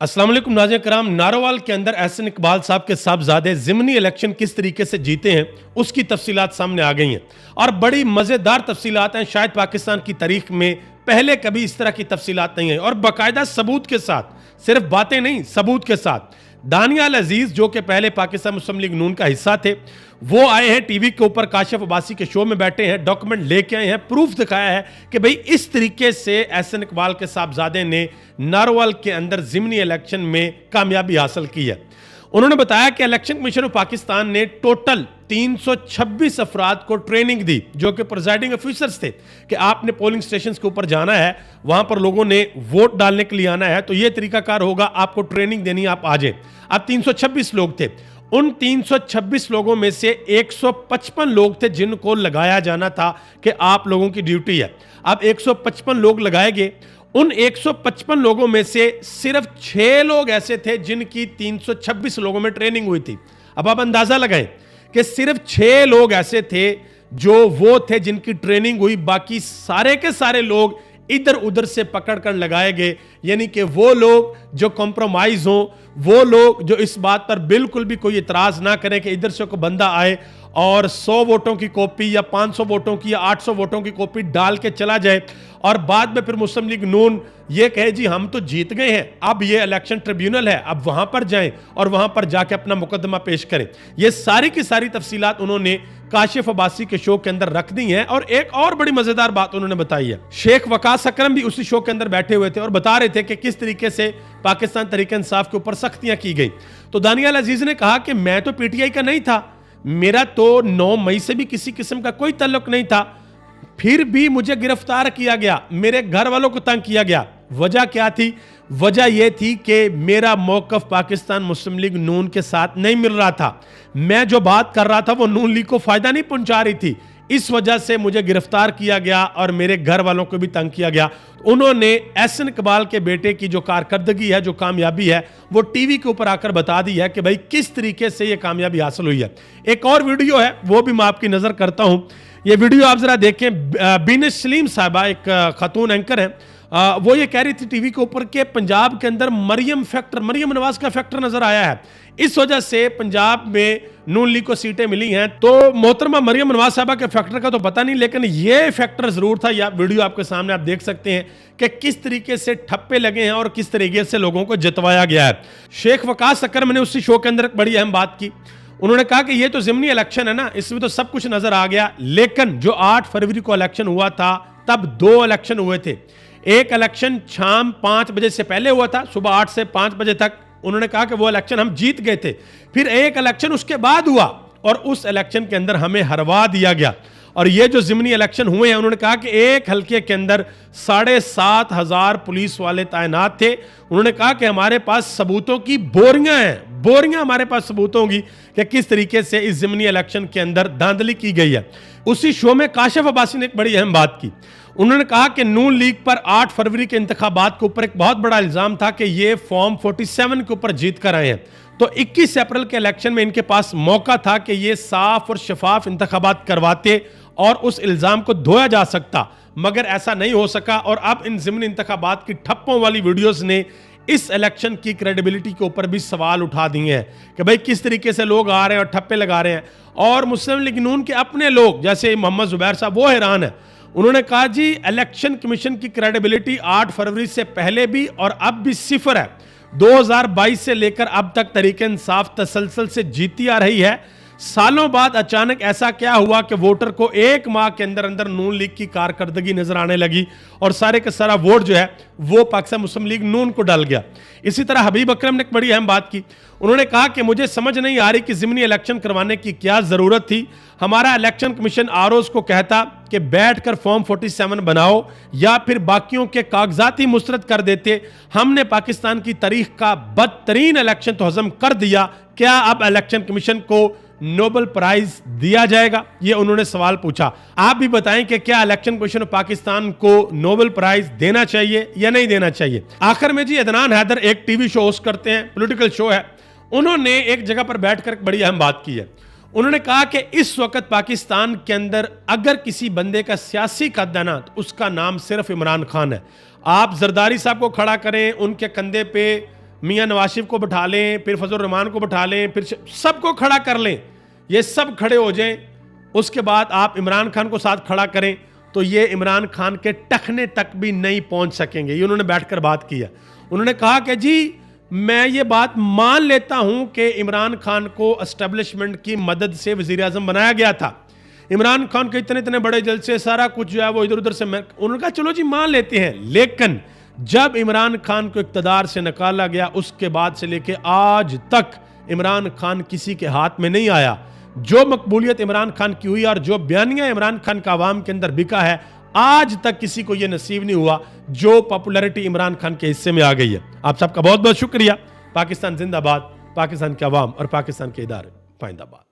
अस्सलाम वालेकुम नाज़रीन कराम। नारोवाल के अंदर एहसन इकबाल साहब के साहबजादे ज़िमनी इलेक्शन किस तरीके से जीते हैं उसकी तफसीलात सामने आ गई हैं और बड़ी मज़ेदार तफसीलात हैं। शायद पाकिस्तान की तारीख में पहले कभी इस तरह की तफसीलात नहीं है और बाकायदा सबूत के साथ, सिर्फ बातें नहीं, सबूत के साथ। दानियाल अजीज़ जो कि पहले पाकिस्तान मुस्लिम लीग नून का हिस्सा थे, वो आए हैं टीवी के ऊपर, काशिफ अब्बासी के शो में बैठे हैं, डॉक्यूमेंट लेके आए हैं, प्रूफ दिखाया है कि भाई इस तरीके से एहसन इकबाल के साहबजादे ने नारोवाल के अंदर ज़िमनी इलेक्शन में कामयाबी हासिल की है। उन्होंने बताया कि इलेक्शन कमीशन ऑफ पाकिस्तान ने टोटल 326 अफराद को ट्रेनिंग दी जो कि प्रिजाइडिंग ऑफिसर्स थे कि आपने पोलिंग स्टेशन के ऊपर जाना है, वहां पर लोगों ने वोट डालने के लिए आना है, तो ये तरीकाकार होगा, आपको ट्रेनिंग देनी है, आप आ जाए। अब 326 लोग थे, उन 326 लोगों में से 155 लोग थे जिनको लगाया जाना था कि आप लोगों की ड्यूटी है। अब 155 लोग लगाए गए, उन 155 लोगों में से सिर्फ 6 लोग ऐसे थे जिनकी 326 लोगों में ट्रेनिंग हुई थी। अब आप अंदाजा लगाएं कि सिर्फ 6 लोग ऐसे थे जो वो थे जिनकी ट्रेनिंग हुई, बाकी सारे के सारे लोग इधर उधर से पकड़ कर लगाए गए। यानी कि वो लोग जो कॉम्प्रोमाइज हों, वो लोग जो इस बात पर बिल्कुल भी कोई इतराज ना करें कि इधर से कोई बंदा आए और 100 वोटों की कॉपी या 500 वोटों की या 800 वोटों की कॉपी डाल के चला जाए और बाद में फिर मुस्लिम लीग नून ये कहे जी हम तो जीत गए हैं, अब ये इलेक्शन ट्रिब्यूनल है, अब वहां पर जाएं और वहां पर जाके अपना मुकदमा पेश करें। ये सारी की सारी तफसीलात उन्होंने काशिफ अब्बासी के शो के अंदर रख दी हैं। और एक और बड़ी मजेदार बात उन्होंने बताई है, शेख वकास अकरम भी उसी शो के अंदर बैठे हुए थे और बता रहे थे कि किस तरीके से पाकिस्तान तहरीक इंसाफ के ऊपर सख्तियां की गई। तो दानियाल अजीज ने कहा कि मैं तो पीटीआई का नहीं था, मेरा तो 9 मई से भी किसी किस्म का कोई ताल्लुक नहीं था, फिर भी मुझे गिरफ्तार किया गया, मेरे घर वालों को तंग किया गया। वजह क्या थी? वजह यह थी कि मेरा मौकफ पाकिस्तान मुस्लिम लीग नून के साथ नहीं मिल रहा था, मैं जो बात कर रहा था वो नून लीग को फायदा नहीं पहुंचा रही थी, इस वजह से मुझे गिरफ्तार किया गया और मेरे घर वालों को भी तंग किया गया। उन्होंने एहसन इकबाल के बेटे की जो कारकर्दगी है, जो कामयाबी है, वो टीवी के ऊपर आकर बता दी है कि भाई किस तरीके से ये कामयाबी हासिल हुई है। एक और वीडियो है, वो भी मैं आपकी नजर करता हूं, ये वीडियो आप जरा देखें। बीन सलीम साहबा एक खातून एंकर है, वो ये कह रही थी टीवी के ऊपर कि पंजाब के अंदर मरियम नवाज का फैक्टर नजर आया है, इस वजह से पंजाब में नून लीग को सीटें मिली हैं। तो मोहतरमा मरियम नवाज साहबा के फैक्टर का तो पता नहीं, लेकिन ये फैक्टर जरूर था। यह वीडियो आपके सामने आप देख सकते हैं कि किस तरीके से ठप्पे लगे हैं और किस तरीके से लोगों को जितवाया गया है। शेख वकास अकरम ने उसी शो के अंदर बड़ी अहम बात की, उन्होंने कहा कि ये तो ज़िमनी इलेक्शन है ना, इसमें तो सब कुछ नजर आ गया, लेकिन जो 8 फरवरी को इलेक्शन हुआ था तब 2 इलेक्शन हुए थे। एक इलेक्शन शाम 5 बजे से पहले हुआ था, सुबह 8 से 5 बजे तक, उन्होंने कहा कि वो इलेक्शन हम जीत गए थे। फिर एक इलेक्शन उसके बाद हुआ और उस इलेक्शन के अंदर हमें हरवा दिया गया। और ये जो ज़िमनी इलेक्शन हुए हैं, उन्होंने कहा कि एक हल्के के अंदर 7,500 पुलिस वाले तैनात थे। उन्होंने कहा कि हमारे पास सबूतों की बोरियां हैं, बोरियां हमारे पास सबूतों की कि किस तरीके से इस ज़िमनी इलेक्शन के अंदर धांधली की गई है। उसी शो में काशिफ अब्बासी ने एक बड़ी अहम बात की, उन्होंने कहा कि नून लीग पर 8 फरवरी के इंतखाबात के ऊपर एक बहुत बड़ा इल्जाम था कि ये फॉर्म 47 के ऊपर जीत कर आए हैं, तो 21 अप्रैल के इलेक्शन में इनके पास मौका था कि ये साफ और शफाफ इंतखाबात करवाते और उस इल्जाम को धोया जा सकता, मगर ऐसा नहीं हो सका। और अब इन ज़िमनी इंतखाबात की ठप्पों वाली वीडियोस ने इस इलेक्शन की क्रेडिबिलिटी के ऊपर भी सवाल उठा दिए हैं कि भाई किस तरीके से लोग आ रहे हैं और ठप्पे लगा रहे हैं। और मुस्लिम लीग नून के अपने लोग जैसे मोहम्मद जुबैर साहब, वो हैरान है। उन्होंने कहा जी इलेक्शन कमीशन की क्रेडिबिलिटी 8 फरवरी से पहले भी और अब भी सिफर है। 2022 से लेकर अब तक तहरीक इंसाफ तसलसल से जीती आ रही है, सालों बाद अचानक ऐसा क्या हुआ कि वोटर को 1 माह के अंदर अंदर नून लीग की कारकर्दगी नजर आने लगी और सारे का सारा वोट जो है वो पाकिस्तान मुस्लिम लीग नून को डल गया। इसी तरह हबीब अकरम ने एक बड़ी अहम बात की, उन्होंने कहा कि मुझे समझ नहीं आ रही कि ज़िमनी इलेक्शन करवाने की क्या जरूरत थी, हमारा इलेक्शन कमीशन आरओज़ को कहता कि बैठकर फॉर्म 47 बनाओ या फिर बाकियों के कागजात ही मुस्तरद कर देते। हमने पाकिस्तान की तारीख का बदतरीन इलेक्शन तो हजम कर दिया, क्या अब इलेक्शन कमीशन को नोबेल प्राइज दिया जाएगा? ये उन्होंने सवाल पूछा। आप भी बताएं कि क्या इलेक्शन कमीशन ऑफ पाकिस्तान को नोबेल प्राइज देना चाहिए या नहीं देना चाहिए। आखिर में जी अदनान हैदर एक टीवी शो होस्ट करते हैं, पॉलिटिकल शो है, उन्होंने एक जगह पर बैठकर एक बड़ी अहम बात की है। उन्होंने कहा कि इस वक्त पाकिस्तान के अंदर अगर किसी बंदे का सियासी कद है ना, तो उसका नाम सिर्फ इमरान खान है। आप जरदारी साहब को खड़ा करें, उनके कंधे पे मियां नवाज शरीफ को बैठा लें, फिर फजल रहमान को बैठा लें, फिर सबको खड़ा कर लें, ये सब खड़े हो जाएं, उसके बाद आप इमरान खान को साथ खड़ा करें, तो ये इमरान खान के टखने तक भी नहीं पहुंच सकेंगे। ये उन्होंने बैठकर बात किया। उन्होंने कहा कि जी मैं ये बात मान लेता हूं कि इमरान खान को एस्टेब्लिशमेंट की मदद से वजीर आजम बनाया गया था, इमरान खान के इतने इतने बड़े जलसे सारा कुछ जो है वो इधर उधर से, उन्होंने कहा चलो जी मान लेते हैं, लेकिन जब इमरान खान को इक़्तिदार से निकाला गया उसके बाद से लेके आज तक इमरान खान किसी के हाथ में नहीं आया। जो मकबूलियत इमरान खान की हुई और जो बयानिया इमरान खान का आवाम के अंदर बिका है, आज तक किसी को यह नसीब नहीं हुआ जो पॉपुलैरिटी इमरान खान के हिस्से में आ गई है। आप सबका बहुत बहुत शुक्रिया। पाकिस्तान जिंदाबाद, पाकिस्तान के अवाम और पाकिस्तान के इदारे पाइंदाबाद।